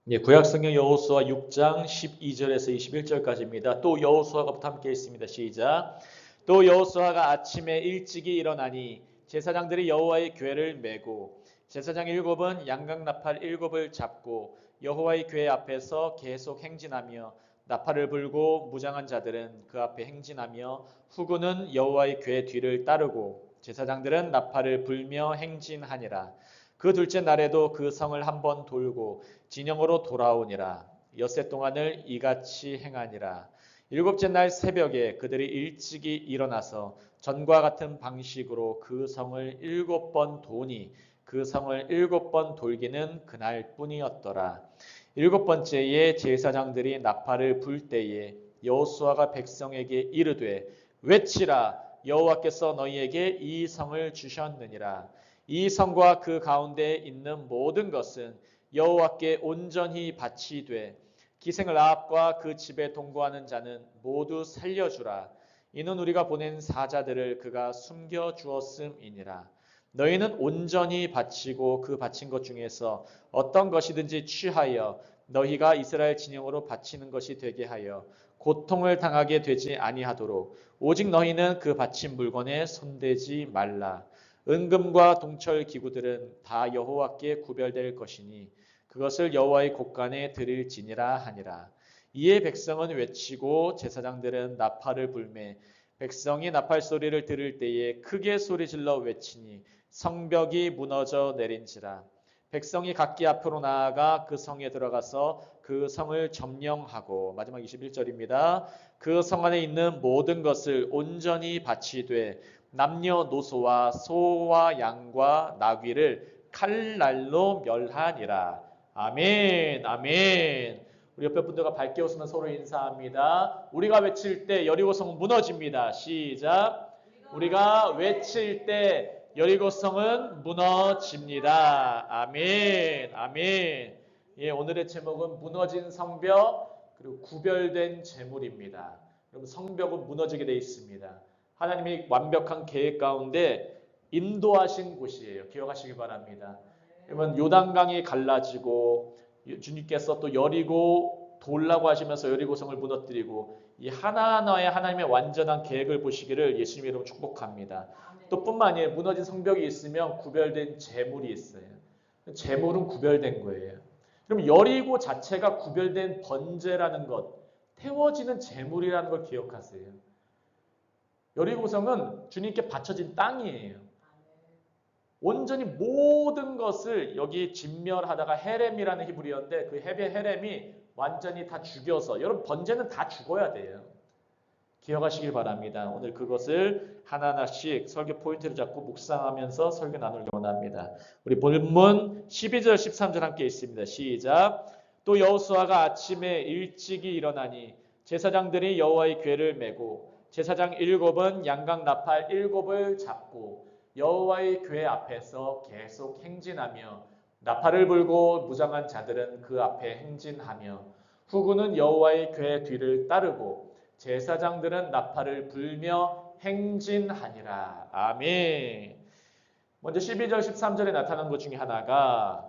예, 구약성경 여호수아 6장 12절에서 21절까지입니다. 또 여호수아가부터 함께 있습니다. 시작. 또 여호수아가 아침에 일찍이 일어나니 제사장들이 여호와의 궤를 메고 제사장 일곱은 양각 나팔 일곱을 잡고 여호와의 궤 앞에서 계속 행진하며 나팔을 불고 무장한 자들은 그 앞에 행진하며 후군은 여호와의 궤 뒤를 따르고 제사장들은 나팔을 불며 행진하니라. 그 둘째 날에도 그 성을 한번 돌고 진영으로 돌아오니라. 엿새 동안을 이같이 행하니라. 일곱째 날 새벽에 그들이 일찍이 일어나서 전과 같은 방식으로 그 성을 일곱 번 도니 그 성을 일곱 번 돌기는 그날 뿐이었더라. 일곱 번째에 제사장들이 나팔을 불 때에 여호수아가 백성에게 이르되 외치라. 여호와께서 너희에게 이 성을 주셨느니라. 이 성과 그 가운데 있는 모든 것은 여호와께 온전히 바치되 기생을 아합과 그 집에 동거하는 자는 모두 살려주라. 이는 우리가 보낸 사자들을 그가 숨겨 주었음이니라. 너희는 온전히 바치고 그 바친 것 중에서 어떤 것이든지 취하여 너희가 이스라엘 진영으로 바치는 것이 되게 하여 고통을 당하게 되지 아니하도록 오직 너희는 그 바친 물건에 손대지 말라. 은금과 동철 기구들은 다 여호와께 구별될 것이니 그것을 여호와의 곳간에 드릴지니라 하니라. 이에 백성은 외치고 제사장들은 나팔을 불매 백성이 나팔 소리를 들을 때에 크게 소리질러 외치니 성벽이 무너져 내린지라. 백성이 각기 앞으로 나아가 그 성에 들어가서 그 성을 점령하고 마지막 21절입니다. 그 성 안에 있는 모든 것을 온전히 바치되 남녀노소와 소와 양과 나귀를 칼날로 멸하니라. 아멘, 아멘. 우리 옆에 분들과 밝게 웃으면 서로 인사합니다. 우리가 외칠 때 여리고성은 무너집니다. 시작. 우리가 외칠 때 여리고성은 무너집니다. 아멘, 아멘. 예, 오늘의 제목은 무너진 성벽 그리고 구별된 재물입니다. 여러분 성벽은 무너지게 돼 있습니다. 하나님이 완벽한 계획 가운데 인도하신 곳이에요. 기억하시기 바랍니다. 여러분 요단강이 갈라지고 주님께서 또 여리고 돌라고 하시면서 여리고성을 무너뜨리고 이 하나하나의 하나님의 완전한 계획을 보시기를 예수님의 이름으로 축복합니다. 또 뿐만 아니라 무너진 성벽이 있으면 구별된 재물이 있어요. 재물은 구별된 거예요. 그럼 여리고 자체가 구별된 번제라는 것, 태워지는 재물이라는 걸 기억하세요. 여리고성은 주님께 바쳐진 땅이에요. 온전히 모든 것을 여기 진멸하다가 헤렘이라는 히브리어인데 그 헤렘이 완전히 다 죽여서 여러분 번제는 다 죽어야 돼요. 기억하시길 바랍니다. 오늘 그것을 하나하나씩 설교 포인트를 잡고 묵상하면서 설교 나누기 원합니다. 우리 본문 12절 13절 함께 있습니다. 시작. 또 여호수아가 아침에 일찍이 일어나니 제사장들이 여호와의 궤를 메고 제사장 일곱은 양각 나팔 일곱을 잡고 여호와의 궤 앞에서 계속 행진하며 나팔을 불고 무장한 자들은 그 앞에 행진하며 후군은 여호와의 궤 뒤를 따르고 제사장들은 나팔을 불며 행진하니라. 아멘. 먼저 12절 13절에 나타난 것 중에 하나가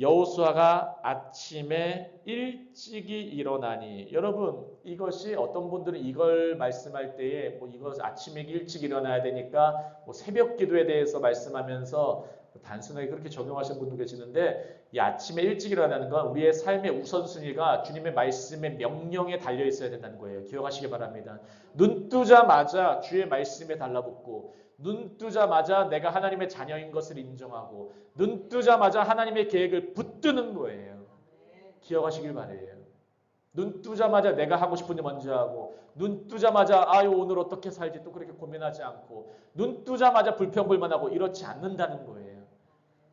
여호수아가 아침에 일찍이 일어나니. 여러분 이것이 어떤 분들은 이걸 말씀할 때에 뭐 이것 아침에 일찍 일어나야 되니까 뭐 새벽 기도에 대해서 말씀하면서 단순하게 그렇게 적용하시는 분도 계시는데 이 아침에 일찍 일어나는 건 우리의 삶의 우선순위가 주님의 말씀의 명령에 달려 있어야 된다는 거예요. 기억하시기 바랍니다. 눈 뜨자마자 주의 말씀에 달라붙고 눈 뜨자마자 내가 하나님의 자녀인 것을 인정하고 눈 뜨자마자 하나님의 계획을 붙드는 거예요. 기억하시길 바래요. 눈 뜨자마자 내가 하고 싶은 일 먼저 하고 눈 뜨자마자 아유 오늘 어떻게 살지 또 그렇게 고민하지 않고 눈 뜨자마자 불평불만하고 이렇지 않는다는 거예요.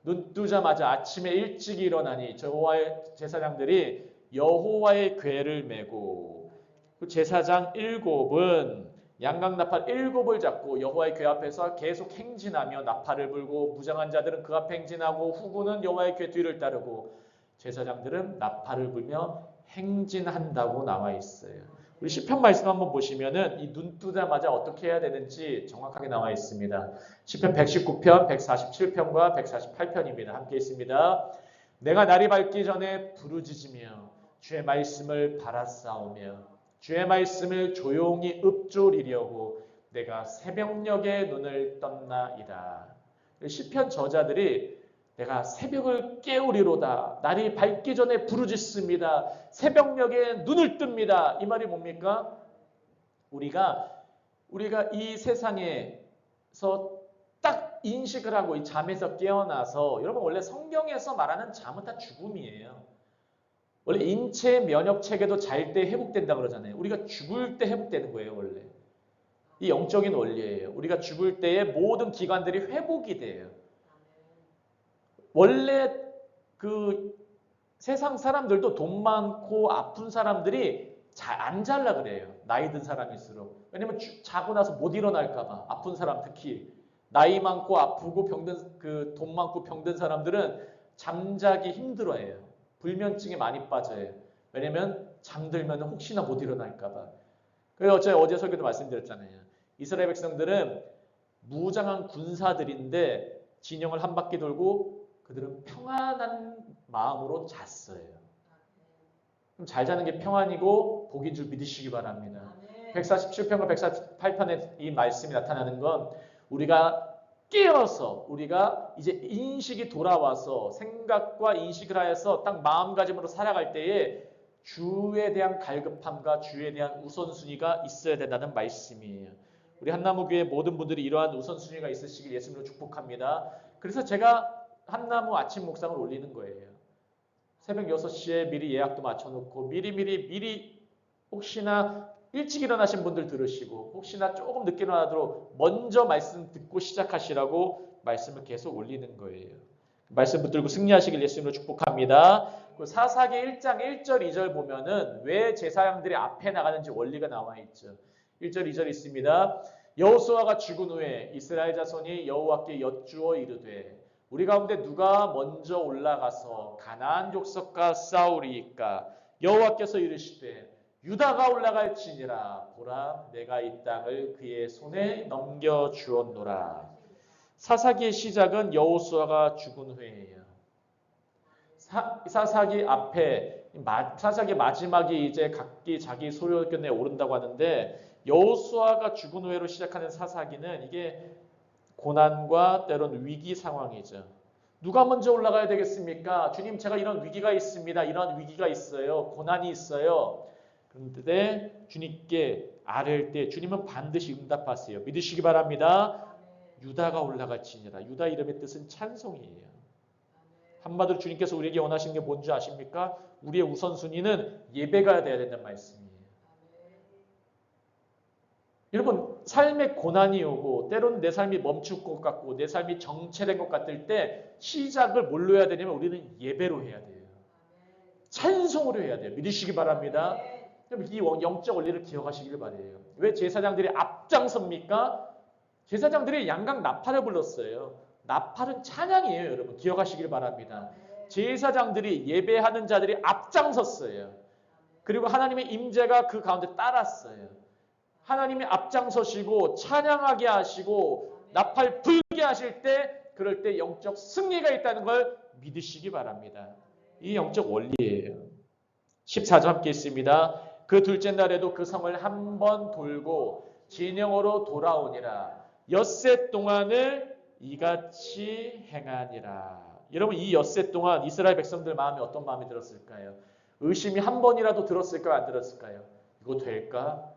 눈 뜨자마자 아침에 일찍 일어나니 여호와의 제사장들이 여호와의 궤를 메고 그 제사장 일곱은 양각 나팔 일곱을 잡고 여호와의 궤 앞에서 계속 행진하며 나팔을 불고 무장한 자들은 그 앞에 행진하고 후군은 여호와의 궤 뒤를 따르고 제사장들은 나팔을 불며 행진한다고 나와 있어요. 우리 시편 말씀 한번 보시면은 이 눈 뜨자마자 어떻게 해야 되는지 정확하게 나와 있습니다. 시편 119편, 147편과 148편입니다. 함께 있습니다. 내가 날이 밝기 전에 부르짖으며 주의 말씀을 바라싸우며 주의 말씀을 조용히 읊조리려고 내가 새벽녘에 눈을 떴나이다. 시편 저자들이 내가 새벽을 깨우리로다. 날이 밝기 전에 부르짖습니다. 새벽녘에 눈을 뜹니다. 이 말이 뭡니까? 우리가 이 세상에서 딱 인식을 하고 이 잠에서 깨어나서, 여러분 원래 성경에서 말하는 잠은 다 죽음이에요. 원래 인체 면역 체계도 잘 때 회복된다 그러잖아요. 우리가 죽을 때 회복되는 거예요, 원래. 이 영적인 원리예요. 우리가 죽을 때에 모든 기관들이 회복이 돼요. 원래 그 세상 사람들도 돈 많고 아픈 사람들이 잘 안 잘라 그래요. 나이 든 사람일수록. 왜냐면 자고 나서 못 일어날까 봐. 아픈 사람 특히. 나이 많고 아프고 병든 돈 많고 병든 사람들은 잠자기 힘들어해요. 불면증에 많이 빠져요. 왜냐면 잠들면 혹시나 못 일어날까 봐. 그래서 제가 어제 설교도 말씀드렸잖아요. 이스라엘 백성들은 무장한 군사들인데 진영을 한 바퀴 돌고 그들은 평안한 마음으로 잤어요. 그럼 잘 자는 게 평안이고 복인 줄 믿으시기 바랍니다. 147편과 148편에 이 말씀이 나타나는 건 우리가 깨어서 우리가 이제 인식이 돌아와서 생각과 인식을 하여서 딱 마음가짐으로 살아갈 때에 주에 대한 갈급함과 주에 대한 우선순위가 있어야 된다는 말씀이에요. 우리 한나무교회 모든 분들이 이러한 우선순위가 있으시길 예수님으로 축복합니다. 그래서 제가 한나무 아침 묵상을 올리는 거예요. 새벽 6시에 미리 예약도 맞춰놓고 미리 혹시나 일찍 일어나신 분들 들으시고 혹시나 조금 늦게 일어나도록 먼저 말씀 듣고 시작하시라고 말씀을 계속 올리는 거예요. 말씀 붙들고 승리하시길 예수님으로 축복합니다. 사사기 1장 1절 2절 보면은 왜 제사장들이 앞에 나가는지 원리가 나와 있죠. 1절 2절 있습니다. 여호수아가 죽은 후에 이스라엘 자손이 여호와께 여쭈어 이르되 우리 가운데 누가 먼저 올라가서 가나안 족속과 싸우리이까? 여호와께서 이르시되 유다가 올라갈지니라. 보라 내가 이 땅을 그의 손에 넘겨주었노라. 사사기의 시작은 여호수아가 죽은 후에예요. 사사기 앞에 사사기 마지막이 이제 각기 자기 소요견에 오른다고 하는데 여호수아가 죽은 후에로 시작하는 사사기는 이게 고난과 때론 위기 상황이죠. 누가 먼저 올라가야 되겠습니까? 주님 제가 이런 위기가 있습니다. 이런 위기가 있어요. 고난이 있어요. 그런데 주님께 아뢰일 때 주님은 반드시 응답하세요. 믿으시기 바랍니다. 유다가 올라갈지니라. 유다 이름의 뜻은 찬송이에요. 한마디로 주님께서 우리에게 원하시는 게 뭔지 아십니까? 우리의 우선순위는 예배가 돼야 된다는 말씀이에요. 여러분 삶에 고난이 오고 때로는 내 삶이 멈출 것 같고 내 삶이 정체된 것 같을 때 시작을 뭘로 해야 되냐면 우리는 예배로 해야 돼요. 찬송으로 해야 돼요. 믿으시기 바랍니다. 이 영적 원리를 기억하시길 바라요. 왜 제사장들이 앞장섭니까? 제사장들이 양각 나팔을 불렀어요. 나팔은 찬양이에요. 여러분 기억하시길 바랍니다. 제사장들이 예배하는 자들이 앞장섰어요. 그리고 하나님의 임재가 그 가운데 따랐어요. 하나님이 앞장서시고 찬양하게 하시고 나팔 불게 하실 때 그럴 때 영적 승리가 있다는 걸 믿으시기 바랍니다. 이 영적 원리예요. 14절 함께 있습니다. 그 둘째 날에도 그 성을 한 번 돌고 진영으로 돌아오니라. 엿새 동안을 이같이 행하니라. 여러분 이 엿새 동안 이스라엘 백성들 마음에 어떤 마음이 들었을까요? 의심이 한 번이라도 들었을까요? 안 들었을까요? 이거 될까?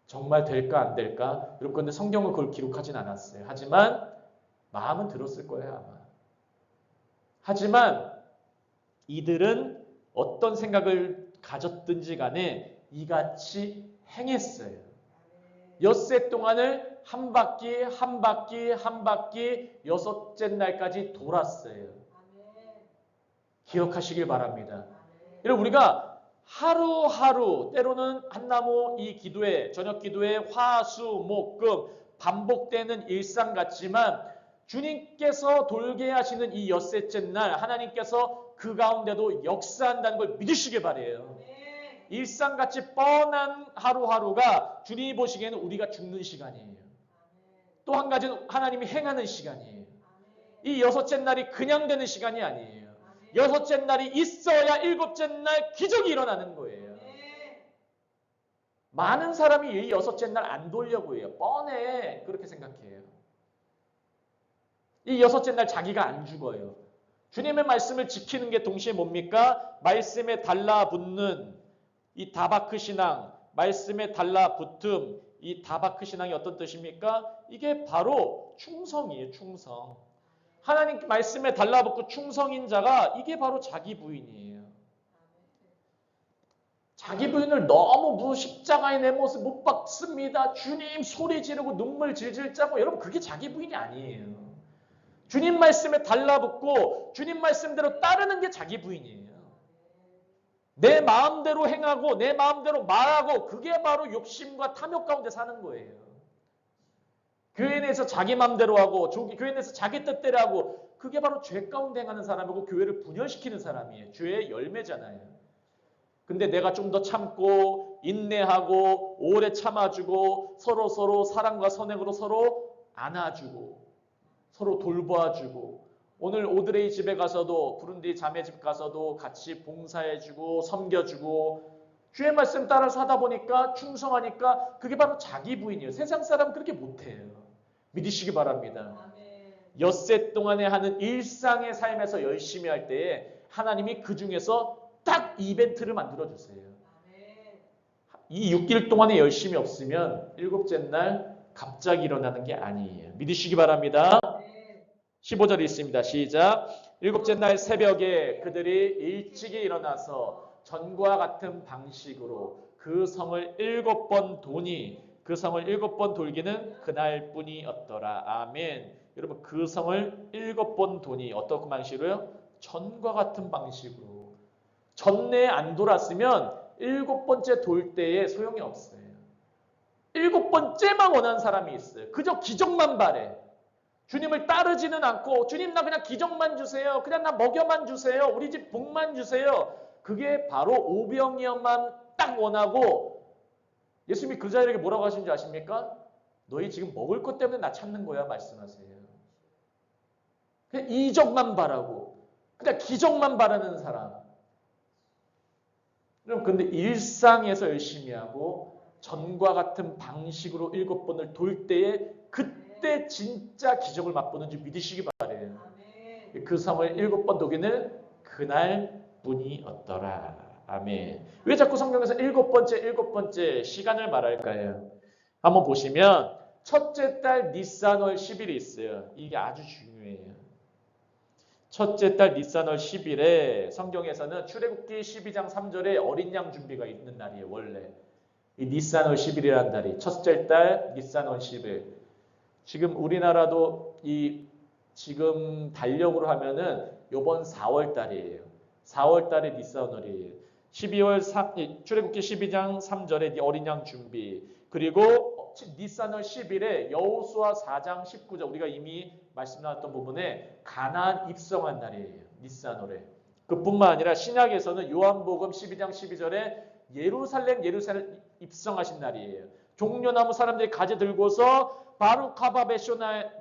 정말 될까 안 될까? 여러분 근데 성경은 그걸 기록하진 않았어요. 하지만 마음은 들었을 거예요 아마. 하지만 이들은 어떤 생각을 가졌든지 간에 이같이 행했어요. 엿새 동안을 한 바퀴 한 바퀴 한 바퀴 여섯째 날까지 돌았어요. 기억하시길 바랍니다. 여러분 우리가 하루하루 때로는 한나무 이 기도회 저녁 기도회 화수목금 반복되는 일상 같지만 주님께서 돌게 하시는 이 엿새째 날 하나님께서 그 가운데도 역사한다는 걸 믿으시길 바라요. 일상같이 뻔한 하루하루가 주님이 보시기에는 우리가 죽는 시간이에요. 또 한 가지는 하나님이 행하는 시간이에요. 이 여섯째 날이 그냥 되는 시간이 아니에요. 여섯째 날이 있어야 일곱째 날 기적이 일어나는 거예요. 많은 사람이 이 여섯째 날 안 돌려고 해요. 뻔해. 그렇게 생각해요. 이 여섯째 날 자기가 안 죽어요. 주님의 말씀을 지키는 게 동시에 뭡니까? 말씀에 달라붙는 이 다바크 신앙, 말씀에 달라붙음, 이 다바크 신앙이 어떤 뜻입니까? 이게 바로 충성이에요. 충성. 하나님 말씀에 달라붙고 충성인 자가 이게 바로 자기 부인이에요. 자기 부인을 너무 십자가에 내 모습 못 박습니다. 주님 소리 지르고 눈물 질질 짜고 여러분 그게 자기 부인이 아니에요. 주님 말씀에 달라붙고 주님 말씀대로 따르는 게 자기 부인이에요. 내 마음대로 행하고 내 마음대로 말하고 그게 바로 욕심과 탐욕 가운데 사는 거예요. 교회 내에서 자기 마음대로 하고 교회 내에서 자기 뜻대로 하고 그게 바로 죄 가운데 행하는 사람이고 교회를 분열시키는 사람이에요. 죄의 열매잖아요. 근데 내가 좀 더 참고 인내하고 오래 참아주고 서로 사랑과 선행으로 서로 안아주고 서로 돌봐주고 오늘 오드레이 집에 가서도 부룬디 자매 집 가서도 같이 봉사해주고 섬겨주고 주의 말씀 따라서 하다 보니까 충성하니까 그게 바로 자기 부인이에요. 세상 사람은 그렇게 못해요. 믿으시기 바랍니다. 엿새 동안에 하는 일상의 삶에서 열심히 할 때에 하나님이 그 중에서 딱 이벤트를 만들어주세요. 이 6일 동안에 열심히 없으면 일곱째 날 갑자기 일어나는 게 아니에요. 믿으시기 바랍니다. 15절이 있습니다. 시작. 일곱째 날 새벽에 그들이 일찍이 일어나서 전과 같은 방식으로 그 성을 7번 도니 그 성을 7번 돌기는 그날뿐이었더라. 아멘. 여러분 그 성을 7번 도니 어떤 방식으로요? 전과 같은 방식으로. 전내에 안 돌았으면 7번째 돌 때에 소용이 없어요. 7번째만 원하는 사람이 있어요. 그저 기적만 바래. 주님을 따르지는 않고 주님 나 그냥 기적만 주세요. 그냥 나 먹여만 주세요. 우리 집 복만 주세요. 그게 바로 오병이어만 딱 원하고 예수님이 그 자들에게 뭐라고 하신 줄 아십니까? 너희 지금 먹을 것 때문에 나 찾는 거야 말씀하세요. 그냥 이적만 바라고 그냥 기적만 바라는 사람. 그런데 일상에서 열심히 하고 전과 같은 방식으로 7번을 돌 때에 그때 진짜 기적을 맛보는 줄 믿으시기 바래요. 그 성을 7번 도기는 그날뿐이었더라. 아멘. 왜 자꾸 성경에서 7번째 시간을 말할까요? 한번 보시면 첫째 달 니산월 10일이 있어요. 이게 아주 중요해요. 첫째 달 니산월 10일에 성경에서는 출애굽기 12장 3절에 어린 양 준비가 있는 날이에요. 원래 이 니산월 10일이라는 달이 첫째 달 니산월 10일. 지금 우리나라도 이 지금 달력으로 하면은 요번 4월 달이에요. 4월 달에 니산월이에요. 12월 출애굽기 12장 3절에 어린 양 준비. 그리고 니산월 10일에 여호수아 4장 19절 우리가 이미 말씀 나왔던 부분에 가나안 입성한 날이에요. 니산월에. 그뿐만 아니라 신약에서는 요한복음 12장 12절에 예루살렘 입성하신 날이에요. 종려나무 사람들이 가지 들고서 바루카바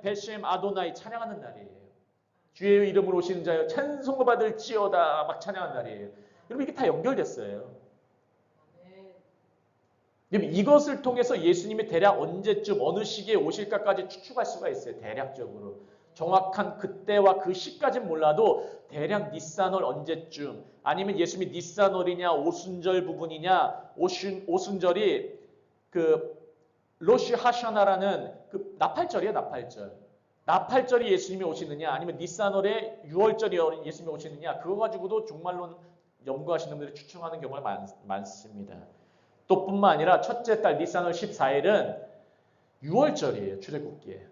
베셈 아도나이 찬양하는 날이에요. 주의 이름으로 오시는 자여 찬송을 받을지어다 막 찬양하는 날이에요. 여러분 이게 다 연결됐어요. 이것을 통해서 예수님이 대략 언제쯤 어느 시기에 오실까까지 추측할 수가 있어요. 대략적으로. 정확한 그때와 그 시까지는 몰라도 대략 니산월 언제쯤 아니면 예수님이 니산월이냐 오순절 부분이냐 오순절이 그 로시 하샤나라는 그 나팔절이에요. 나팔절이 예수님이 오시느냐 아니면 니산월에 6월절이 예수님이 오시느냐 그거 가지고도 정말로 연구하시는 분들이 추측하는 경우가 많습니다. 또 뿐만 아니라 첫째 달 니산월 14일은 6월절이에요. 출애굽기에.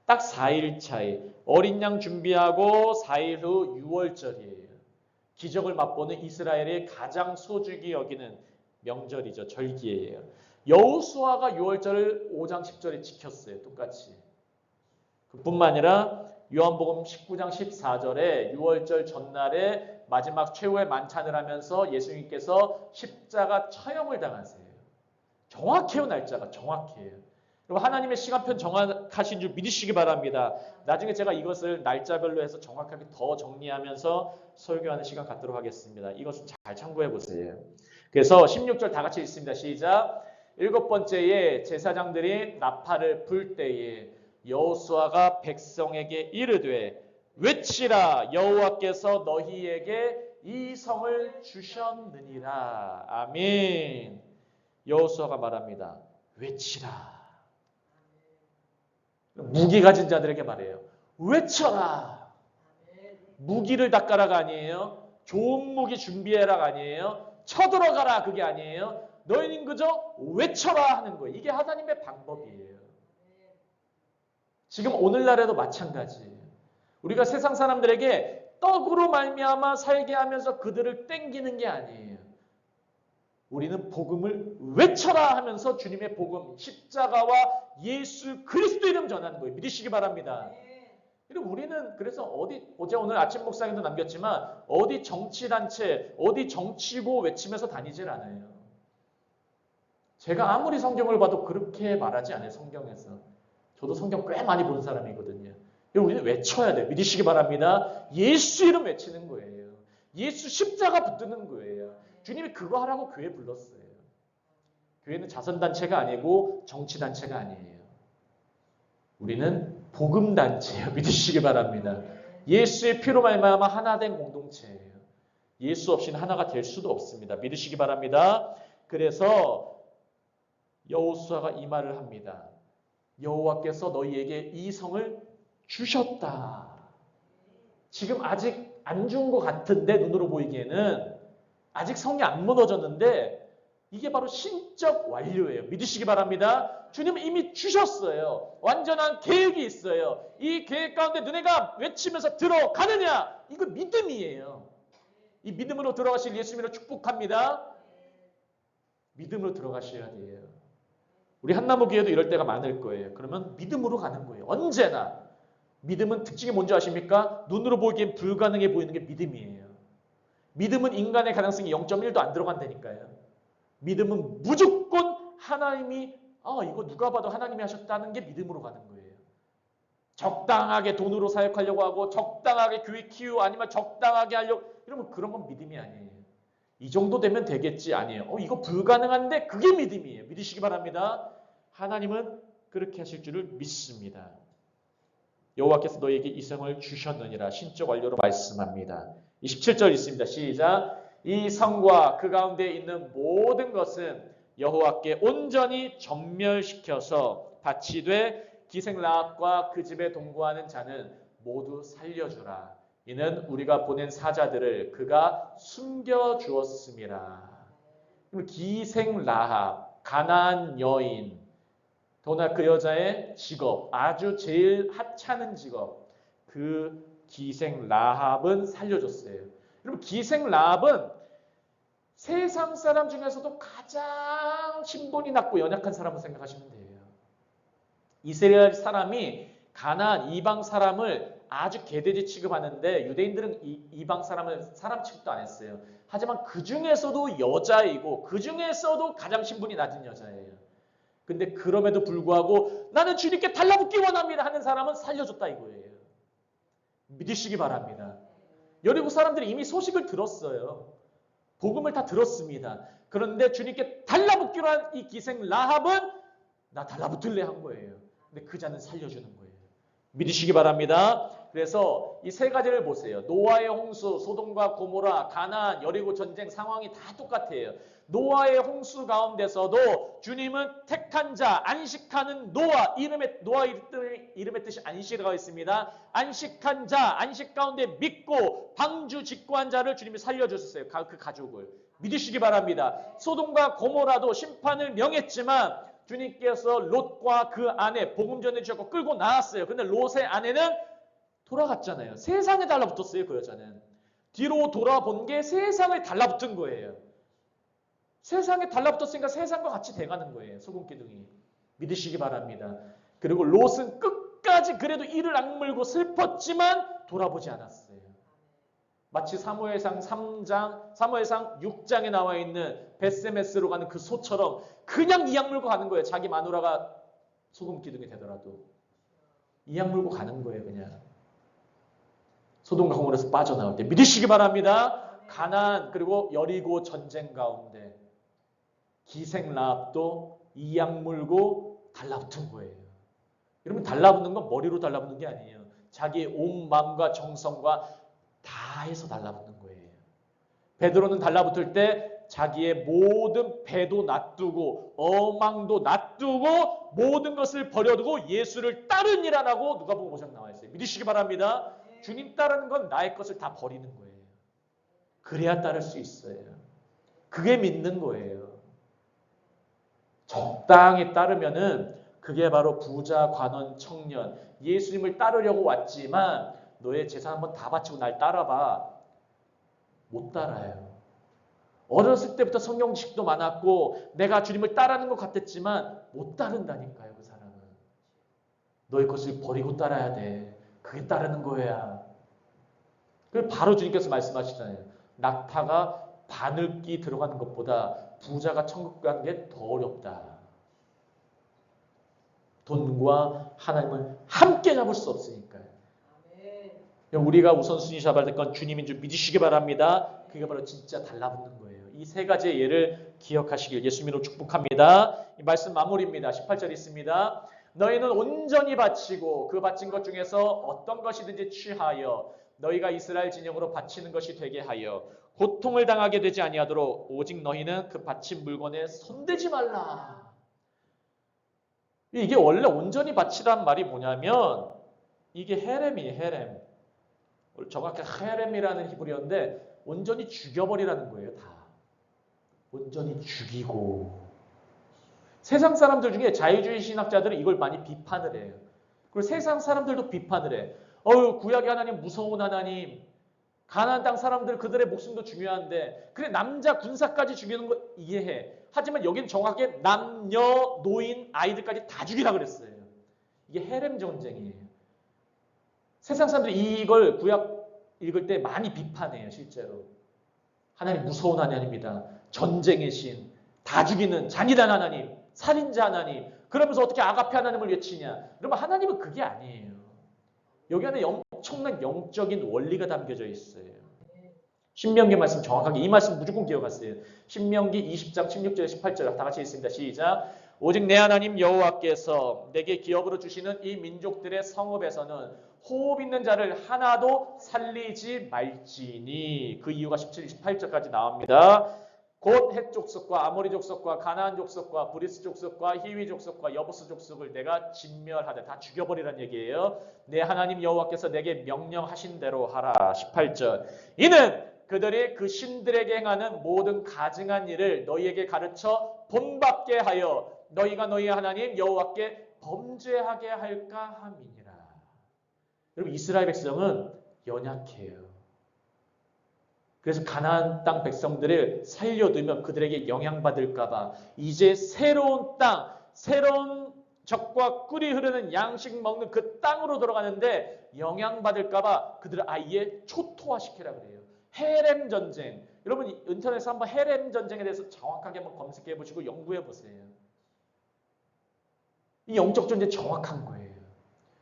딱 4일 차이. 어린 양 준비하고 4일 후 6월절이에요. 기적을 맛보는 이스라엘의 가장 소중히 여기는 명절이죠. 절기예요. 여호수아가 6월절을 5장 10절에 지켰어요. 똑같이. 그뿐만 아니라 요한복음 19장 14절에 6월절 전날에 마지막 최후의 만찬을 하면서 예수님께서 십자가 처형을 당하세요. 정확해요. 날짜가 정확해요. 여러분 하나님의 시간표 정확하신 줄 믿으시기 바랍니다. 나중에 제가 이것을 날짜별로 해서 정확하게 더 정리하면서 설교하는 시간 갖도록 하겠습니다. 이것을 잘 참고해 보세요. 그래서 16절 다 같이 읽습니다. 시작. 일곱 번째에 제사장들이 나팔을 불 때에 여호수아가 백성에게 이르되 외치라 여호와께서 너희에게 이 성을 주셨느니라. 아멘. 여호수아가 말합니다. 외치라. 무기 가진 자들에게 말해요. 외쳐라. 무기를 닦아라가 아니에요. 좋은 무기 준비해라가 아니에요. 쳐들어가라 그게 아니에요. 너희는 그저 외쳐라 하는 거예요. 이게 하나님의 방법이에요. 지금 오늘날에도 마찬가지예요. 우리가 세상 사람들에게 떡으로 말미암아 살게 하면서 그들을 땡기는 게 아니에요. 우리는 복음을 외쳐라 하면서 주님의 복음, 십자가와 예수 그리스도 이름 전하는 거예요. 믿으시기 바랍니다. 그리고 우리는 그래서 어제 오늘 아침 목상에도 남겼지만 어디 정치단체, 어디 정치고 외치면서 다니질 않아요. 제가 아무리 성경을 봐도 그렇게 말하지 않아요. 성경에서. 저도 성경 꽤 많이 본 사람이거든요. 여러분 우리는 외쳐야 돼요. 믿으시기 바랍니다. 예수 이름 외치는 거예요. 예수 십자가 붙드는 거예요. 주님이 그거 하라고 교회 불렀어요. 교회는 자선단체가 아니고 정치단체가 아니에요. 우리는 복음단체예요. 믿으시기 바랍니다. 예수의 피로 말미암아 하나 된 공동체예요. 예수 없이는 하나가 될 수도 없습니다. 믿으시기 바랍니다. 그래서 여호수아가 이 말을 합니다. 여호와께서 너희에게 이 성을 주셨다. 지금 아직 안 준 것 같은데 눈으로 보이기에는 아직 성이 안 무너졌는데 이게 바로 신적 완료예요. 믿으시기 바랍니다. 주님은 이미 주셨어요. 완전한 계획이 있어요. 이 계획 가운데 너네가 외치면서 들어가느냐? 이거 믿음이에요. 이 믿음으로 들어가실 예수님으로 축복합니다. 믿음으로 들어가셔야 돼요. 우리 한나무교회도 이럴 때가 많을 거예요. 그러면 믿음으로 가는 거예요. 언제나. 믿음은 특징이 뭔지 아십니까? 눈으로 보기엔 불가능해 보이는 게 믿음이에요. 믿음은 인간의 가능성이 0.1도 안 들어간다니까요. 믿음은 무조건 하나님이 이거 누가 봐도 하나님이 하셨다는 게 믿음으로 가는 거예요. 적당하게 돈으로 사역하려고 하고 적당하게 교회 키우고 아니면 적당하게 하려고 이러면 그런 건 믿음이 아니에요. 이 정도 되면 되겠지 아니에요. 이거 불가능한데 그게 믿음이에요. 믿으시기 바랍니다. 하나님은 그렇게 하실 줄을 믿습니다. 여호와께서 너에게 이 성을 주셨느니라 신적 완료로 말씀합니다. 27절 있습니다. 시작. 이 성과 그 가운데 있는 모든 것은 여호와께 온전히 전멸시켜서 바치되 기생라합과 그 집에 동거하는 자는 모두 살려주라. 이는 우리가 보낸 사자들을 그가 숨겨주었음이라. 기생라합, 가나안 여인, 더나 그 여자의 직업, 아주 제일 하찮은 직업, 그 기생라합은 살려줬어요. 여러분 기생라합은 세상 사람 중에서도 가장 신분이 낮고 연약한 사람을 생각하시면 돼요. 이스라엘 사람이 가나안 이방 사람을 아주 개돼지 취급하는데 유대인들은 이방 사람을 사람 취급도 안 했어요. 하지만 그 중에서도 여자이고 그 중에서도 가장 신분이 낮은 여자예요. 근데 그럼에도 불구하고 나는 주님께 달라붙기 원합니다 하는 사람은 살려줬다 이거예요. 믿으시기 바랍니다. 여리고 사람들이 이미 소식을 들었어요. 복음을 다 들었습니다. 그런데 주님께 달라붙기로 한 이 기생 라합은 나 달라붙을래 한 거예요. 근데 그 자는 살려주는 거예요. 믿으시기 바랍니다. 그래서 이 세 가지를 보세요. 노아의 홍수, 소돔과 고모라, 가나안, 여리고 전쟁 상황이 다 똑같아요. 노아의 홍수 가운데서도 주님은 택한 자, 안식하는 노아, 노아 이름의 뜻이 안식이라고 있습니다. 안식한 자, 안식 가운데 믿고 방주 직구한 자를 주님이 살려주셨어요. 그 가족을. 믿으시기 바랍니다. 소돔과 고모라도 심판을 명했지만 주님께서 롯과 그 아내 복음 전해주셨고 끌고 나왔어요. 근데 롯의 아내는 돌아갔잖아요. 세상에 달라붙었어요. 그 여자는. 뒤로 돌아본 게 세상에 달라붙은 거예요. 세상에 달라붙었으니까 세상과 같이 돼가는 거예요. 소금기둥이. 믿으시기 바랍니다. 그리고 롯은 끝까지 그래도 이를 악물고 슬펐지만 돌아보지 않았어요. 마치 사무엘상 6장에 나와 있는 베세메스로 가는 그 소처럼 그냥 이 악물고 가는 거예요. 자기 마누라가 소금 기둥이 되더라도 이악 물고 가는 거예요. 그냥 소돔과 고모라에서 빠져나올 때 믿으시기 바랍니다. 가나안 그리고 여리고 전쟁 가운데 기생 라합도 이악 물고 달라붙은 거예요. 여러분 달라붙는 건 머리로 달라붙는 게 아니에요. 자기의 온 마음과 정성과 다 해서 달라붙는 거예요. 베드로는 달라붙을 때 자기의 모든 배도 놔두고 어망도 놔두고 모든 것을 버려두고 예수를 따르니라라고 누가복음 5장 나와 있어요. 믿으시기 바랍니다. 주님 따르는 건 나의 것을 다 버리는 거예요. 그래야 따를 수 있어요. 그게 믿는 거예요. 적당히 따르면은 그게 바로 부자, 관원, 청년 예수님을 따르려고 왔지만 너의 재산 한번 다 바치고 날 따라봐. 못 따라요. 어렸을 때부터 성경 지식도 많았고 내가 주님을 따르는 것 같았지만 못 따른다니까요. 그 사람은. 너의 것을 버리고 따라야 돼. 그게 따르는 거야. 그걸 바로 주님께서 말씀하시잖아요. 낙타가 바늘기 들어가는 것보다 부자가 천국 가는 게 더 어렵다. 돈과 하나님을 함께 잡을 수 없으니까요. 우리가 우선순위 잡아야 될 건 주님인 줄 믿으시기 바랍니다. 그게 바로 진짜 달라붙는 거예요. 이 세 가지의 예를 기억하시길 예수님으로 축복합니다. 이 말씀 마무리입니다. 18절 있습니다. 너희는 온전히 바치고 그 바친 것 중에서 어떤 것이든지 취하여 너희가 이스라엘 진영으로 바치는 것이 되게 하여 고통을 당하게 되지 아니하도록 오직 너희는 그 바친 물건에 손대지 말라. 이게 원래 온전히 바치란 말이 뭐냐면 이게 헤렘이에요. 헤렘. 정확히 헤렘이라는 히브리어인데 온전히 죽여버리라는 거예요. 다. 온전히 죽이고. 세상 사람들 중에 자유주의 신학자들은 이걸 많이 비판을 해요. 그리고 세상 사람들도 비판을 해. 구약의 하나님 무서운 하나님. 가나안 땅 사람들 그들의 목숨도 중요한데 그래 남자 군사까지 죽이는 거 이해해. 하지만 여기는 정확하게 남녀, 노인, 아이들까지 다 죽이라 그랬어요. 이게 헤렘 전쟁이에요. 세상 사람들이 이걸 구약 읽을 때 많이 비판해요. 실제로. 하나님 무서운 하나님입니다. 전쟁의 신, 다 죽이는 잔인한 하나님, 살인자 하나님. 그러면서 어떻게 아가페 하나님을 외치냐. 여러분 하나님은 그게 아니에요. 여기 안에 엄청난 영적인 원리가 담겨져 있어요. 신명기 말씀 정확하게 이 말씀 무조건 기억하세요. 신명기 20장 16절 18절 다 같이 읽습니다. 시작. 오직 내 하나님 여호와께서 내게 기업으로 주시는 이 민족들의 성읍에서는 호흡 있는 자를 하나도 살리지 말지니. 그 이유가 17, 18절까지 나옵니다. 곧 헷 족속과 아모리 족속과 가나안 족속과 브리스 족속과 히위 족속과 여부스 족속을 내가 진멸하되 다 죽여버리라는 얘기예요. 내 하나님 여호와께서 내게 명령하신 대로 하라. 18절. 이는 그들이 그 신들에게 행하는 모든 가증한 일을 너희에게 가르쳐 본받게 하여 너희가 너희 하나님 여호와께 범죄하게 할까 함이니라. 여러분 이스라엘 백성은 연약해요. 그래서 가나안 땅 백성들을 살려두면 그들에게 영향받을까 봐 이제 새로운 땅, 새로운 젖과 꿀이 흐르는 양식 먹는 그 땅으로 돌아가는데 영향받을까 봐 그들을 아예 초토화시키라 그래요. 헤렘 전쟁. 여러분 인터넷에서 한번 헤렘 전쟁에 대해서 정확하게 한번 검색해 보시고 연구해 보세요. 이 영적 전쟁 정확한 거예요.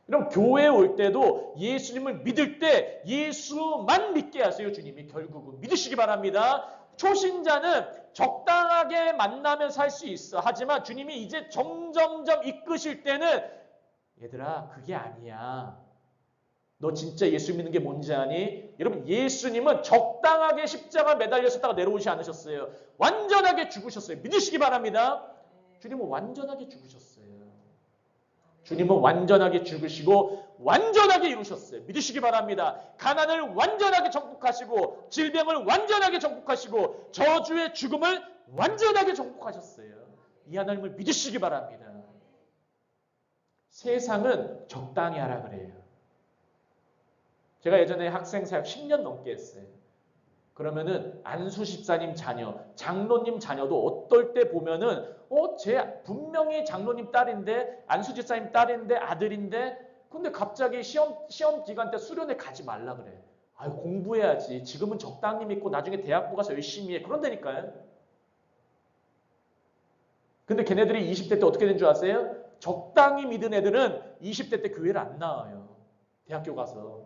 여러분 교회에 올 때도 예수님을 믿을 때 예수만 믿게 하세요. 주님이 결국은 믿으시기 바랍니다. 초신자는 적당하게 만나면 살 수 있어. 하지만 주님이 이제 점점점 이끄실 때는 얘들아 그게 아니야. 너 진짜 예수 믿는 게 뭔지 아니? 여러분 예수님은 적당하게 십자가 매달렸다가 내려오지 않으셨어요. 완전하게 죽으셨어요. 믿으시기 바랍니다. 주님은 완전하게 죽으셨어요. 주님은 완전하게 죽으시고 완전하게 이루셨어요. 믿으시기 바랍니다. 가난을 완전하게 정복하시고 질병을 완전하게 정복하시고 저주의 죽음을 완전하게 정복하셨어요. 이 하나님을 믿으시기 바랍니다. 세상은 적당히 하라 그래요. 제가 예전에 학생 사역 10년 넘게 했어요. 그러면은 안수 집사님 자녀, 장로님 자녀도 어떨 때 보면은 쟤 분명히 장로님 딸인데 안수 집사님 딸인데 아들인데 근데 갑자기 시험 기간 때 수련회 가지 말라 그래. 아유 공부해야지. 지금은 적당히 믿고 나중에 대학부 가서 열심히 해. 그런다니까요. 근데 걔네들이 20대 때 어떻게 된 줄 아세요? 적당히 믿은 애들은 20대 때 교회를 안 나와요. 대학교 가서.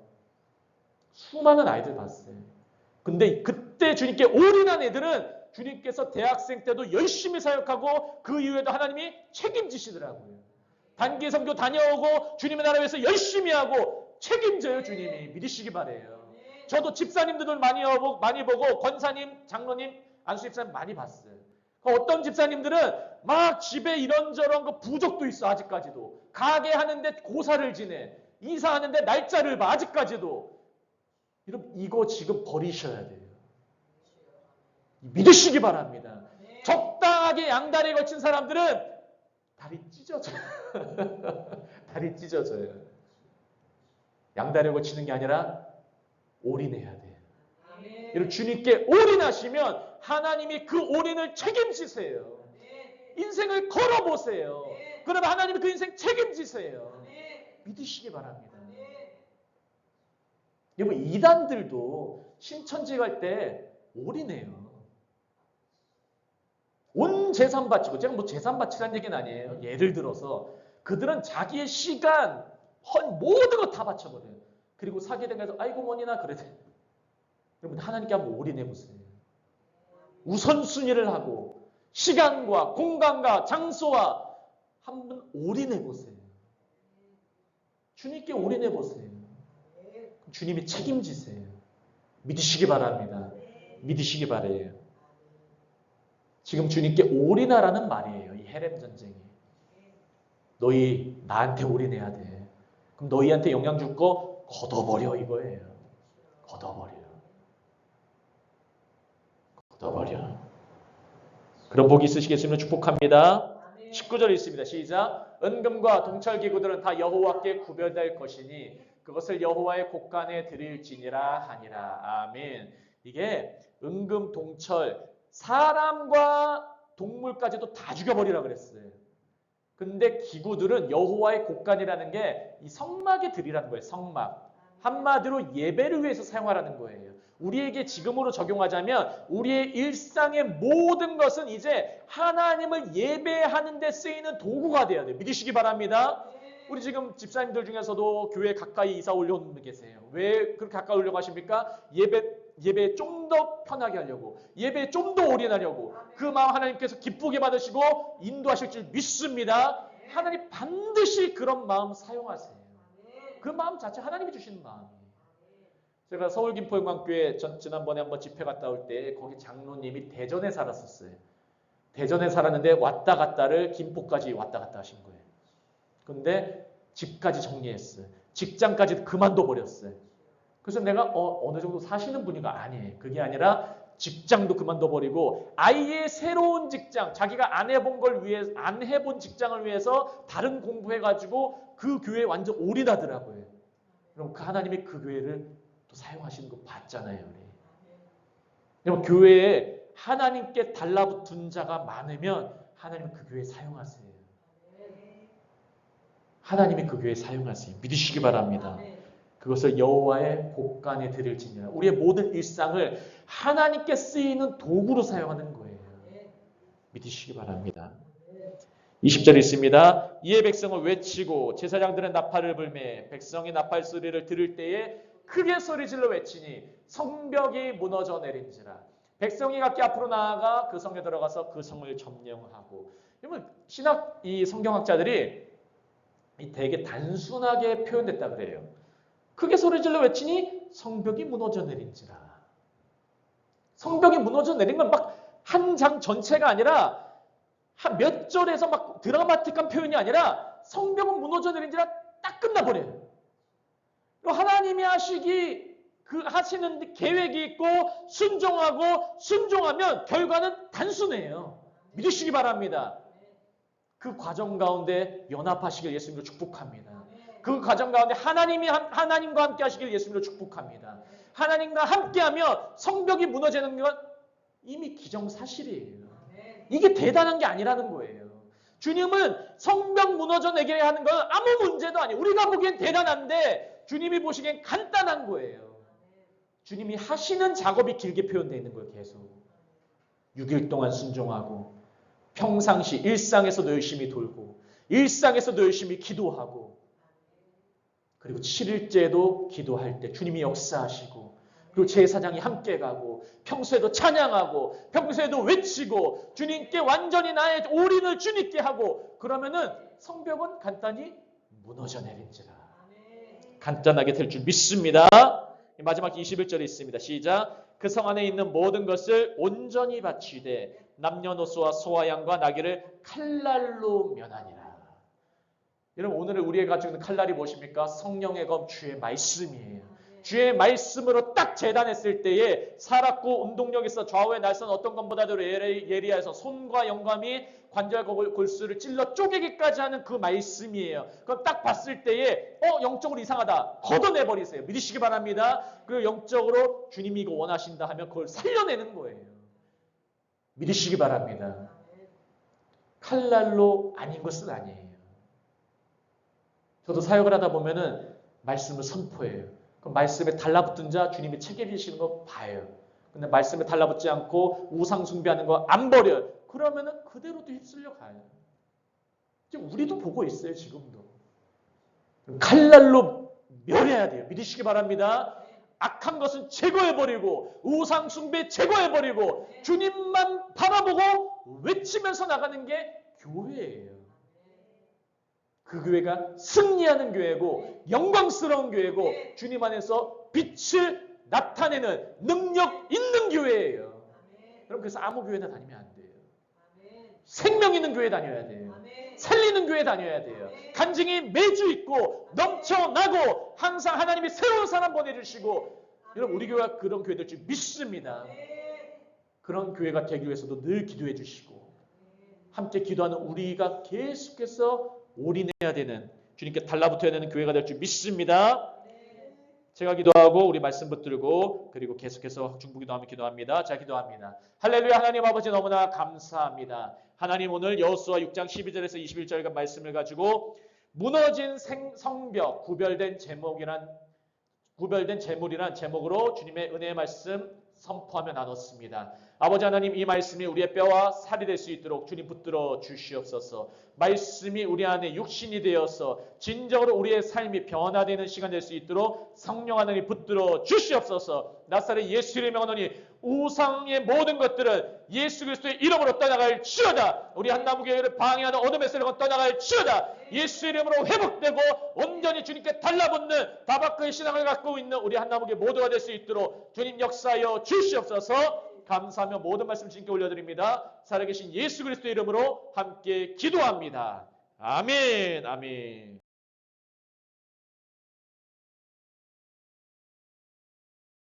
수많은 아이들 봤어요. 근데 그때 주님께 올인한 애들은 주님께서 대학생 때도 열심히 사역하고 그 이후에도 하나님이 책임지시더라고요. 단기 선교 다녀오고 주님의 나라 위해서 열심히 하고 책임져요. 주님이. 믿으시기 바래요. 저도 집사님들을 많이 보고 권사님, 장로님, 안수 집사님 많이 봤어요. 어떤 집사님들은 막 집에 이런저런 거 부족도 있어. 아직까지도. 가게 하는데 고사를 지내. 이사하는데 날짜를 봐. 아직까지도. 여러분 이거 지금 버리셔야 돼요. 믿으시기 바랍니다. 적당하게 양다리에 걸친 사람들은 다리 찢어져요. 다리 찢어져요. 양다리에 걸치는 게 아니라 올인해야 돼요. 여러분 주님께 올인하시면 하나님이 그 올인을 책임지세요. 인생을 걸어보세요. 그러면 하나님이 그 인생 책임지세요. 믿으시기 바랍니다. 여러분 이단들도 신천지 갈 때 올인해요. 온 재산 바치고, 제가 뭐 재산 바치라는 얘기는 아니에요. 예를 들어서 그들은 자기의 시간, 모든 거 다 바쳐버려요. 그리고 사기된 가서 아이고 뭐니나 그래도 여러분 하나님께 한번 올인해 보세요. 우선순위를 하고 시간과 공간과 장소와 한번 올인해 보세요. 주님께 올인해 보세요. 주님이 책임지세요. 믿으시기 바랍니다. 믿으시기 바래요. 지금 주님께 올인하라는 말이에요. 이 헤렘 전쟁이. 너희 나한테 올인해야 돼. 그럼 너희한테 영향 줄 거 걷어버려 이거예요. 걷어버려. 걷어버려. 그런 복이 있으시겠으면 축복합니다. 19절 있습니다. 시작. 은금과 동철기구들은 다 여호와께 구별될 것이니 그것을 여호와의 곳간에 드릴지니라 하니라. 아멘. 이게 은금, 동철, 사람과 동물까지도 다 죽여버리라 그랬어요. 근데 기구들은 여호와의 곳간이라는 게 이 성막에 드리라는 거예요. 성막. 한마디로 예배를 위해서 사용하라는 거예요. 우리에게 지금으로 적용하자면 우리의 일상의 모든 것은 이제 하나님을 예배하는 데 쓰이는 도구가 돼야 돼요. 믿으시기 바랍니다. 우리 지금 집사님들 중에서도 교회 가까이 이사 올려오는 분 계세요. 왜 그렇게 가까이 올려고 하십니까? 예배에 좀 더 편하게 하려고, 예배에 좀 더 올인하려고, 그 마음 하나님께서 기쁘게 받으시고 인도하실 줄 믿습니다. 하나님 반드시 그런 마음 사용하세요. 그 마음 자체 하나님이 주시는 마음이에요. 제가 서울 김포영광교회 지난번에 한번 집회 갔다 올 때 거기 장로님이 대전에 살았었어요. 대전에 살았는데 왔다 갔다를 김포까지 왔다 갔다 하신 거예요. 근데 집까지 정리했어요. 직장까지 그만둬 버렸어요. 그래서 내가 어느 정도 사시는 분이가 아니에요. 그게 아니라 직장도 그만둬 버리고 아예 새로운 직장, 자기가 안 해본 직장을 위해서 다른 공부해가지고 그 교회에 완전 올인하더라고요. 그럼 그 하나님이 그 교회를 또 사용하시는 거 봤잖아요. 여러분 교회에 하나님께 달라붙은 자가 많으면 하나님은 그 교회 사용하세요. 하나님이 그 교회 사용하세요. 믿으시기 바랍니다. 그것을 여호와의 곳간에 드릴지니라. 우리의 모든 일상을 하나님께 쓰이는 도구로 사용하는 거예요. 믿으시기 바랍니다. 20절 있습니다. 이에 백성을 외치고 제사장들은 나팔을 불매 백성이 나팔 소리를 들을 때에 크게 소리질러 외치니 성벽이 무너져 내린지라. 백성이 각기 앞으로 나아가 그 성에 들어가서 그 성을 점령하고. 여러분 신학 이 성경학자들이 되게 단순하게 표현됐다 그래요. 크게 소리질러 외치니 성벽이 무너져 내린지라. 성벽이 무너져 내린 건 막 한 장 전체가 아니라 한 몇 절에서 막 드라마틱한 표현이 아니라 성벽은 무너져 내린지라 딱 끝나버려요. 하나님이 하시는 계획이 있고 순종하면 결과는 단순해요. 믿으시기 바랍니다. 그 과정 가운데 연합하시길 예수님으로 축복합니다. 그 과정 가운데 하나님과 함께 하시길 예수님으로 축복합니다. 하나님과 함께하며 성벽이 무너지는 건 이미 기정사실이에요. 이게 대단한 게 아니라는 거예요. 주님은 성벽 무너져 내게 하는 건 아무 문제도 아니에요. 우리가 보기엔 대단한데 주님이 보시기엔 간단한 거예요. 주님이 하시는 작업이 길게 표현되어 있는 거예요. 계속 6일 동안 순종하고 평상시 일상에서도 열심히 돌고 일상에서도 열심히 기도하고 그리고 7일째도 기도할 때 주님이 역사하시고 그리고 제사장이 함께 가고 평소에도 찬양하고 평소에도 외치고 주님께 완전히 나의 올인을 주님께 하고 그러면은 성벽은 간단히 무너져 내린지라. 간단하게 될 줄 믿습니다. 마지막 21절에 있습니다. 시작. 그 성 안에 있는 모든 것을 온전히 바치되 남녀노소와 소와 양과 나귀를 칼날로 면하니라. 여러분 오늘 우리가 가지고 있는 칼날이 무엇입니까? 성령의 검 주의 말씀이에요. 주의 말씀으로 딱 재단했을 때에 살았고 운동력에서 좌우의 날선 어떤 것보다도 예리해서 손과 영감이 관절 골수를 찔러 쪼개기까지 하는 그 말씀이에요. 그럼 딱 봤을 때에 영적으로 이상하다. 걷어내버리세요. 믿으시기 바랍니다. 그리고 영적으로 주님이 이거 원하신다 하면 그걸 살려내는 거예요. 믿으시기 바랍니다. 칼날로 아닌 것은 아니에요. 저도 사역을 하다 보면은 말씀을 선포해요. 그럼 말씀에 달라붙은 자 주님이 책임지시는 거 봐요. 근데 말씀에 달라붙지 않고 우상 숭배하는 거 안 버려요. 그러면은 그대로도 휩쓸려 가요. 지금 우리도 보고 있어요. 지금도. 칼날로 멸해야 돼요. 믿으시기 바랍니다. 악한 것은 제거해버리고 우상 숭배 제거해버리고 주님만 바라보고 외치면서 나가는 게 교회예요. 그 교회가 승리하는 교회고 영광스러운 교회고 주님 안에서 빛을 나타내는 능력 있는 교회예요. 여러분 그래서 아무 교회나 다니면 안 돼요. 생명 있는 교회 다녀야 돼요. 살리는 교회 다녀야 돼요. 간증이 매주 있고 넘쳐나고 항상 하나님이 새로운 사람 보내주시고 여러분 우리 교회가 그런 교회들 줄 믿습니다. 그런 교회가 되기 위해서도 늘 기도해 주시고 함께 기도하는 우리가 계속해서 올인해야 되는 주님께 달라붙어야 되는 교회가 될 줄 믿습니다. 제가 기도하고 우리 말씀 붙들고 그리고 계속해서 중보기도하며 기도합니다. 자 기도합니다. 할렐루야. 하나님 아버지 너무나 감사합니다. 하나님 오늘 여호수아 6장 12절에서 21절 말씀을 가지고 무너진 성벽 구별된 제물이란 제목으로 주님의 은혜의 말씀 선포하며 나눴습니다. 아버지 하나님 이 말씀이 우리의 뼈와 살이 될 수 있도록 주님 붙들어 주시옵소서. 말씀이 우리 안에 육신이 되어서 진정으로 우리의 삶이 변화되는 시간 될 수 있도록 성령 하나님 붙들어 주시옵소서. 나사렛 예수 이름의 명하노니 우상의 모든 것들은 예수 그리스도의 이름으로 떠나갈지어다. 우리 한나무교회를 방해하는 어둠의 세력은 떠나갈지어다. 예수 이름으로 회복되고 온전히 주님께 달라붙는 다바크의 신앙을 갖고 있는 우리 한나무교회 모두가 될 수 있도록 주님 역사하여 주시옵소서. 감사하며 모든 말씀 주님께 올려드립니다. 살아계신 예수 그리스도의 이름으로 함께 기도합니다. 아멘. 아멘.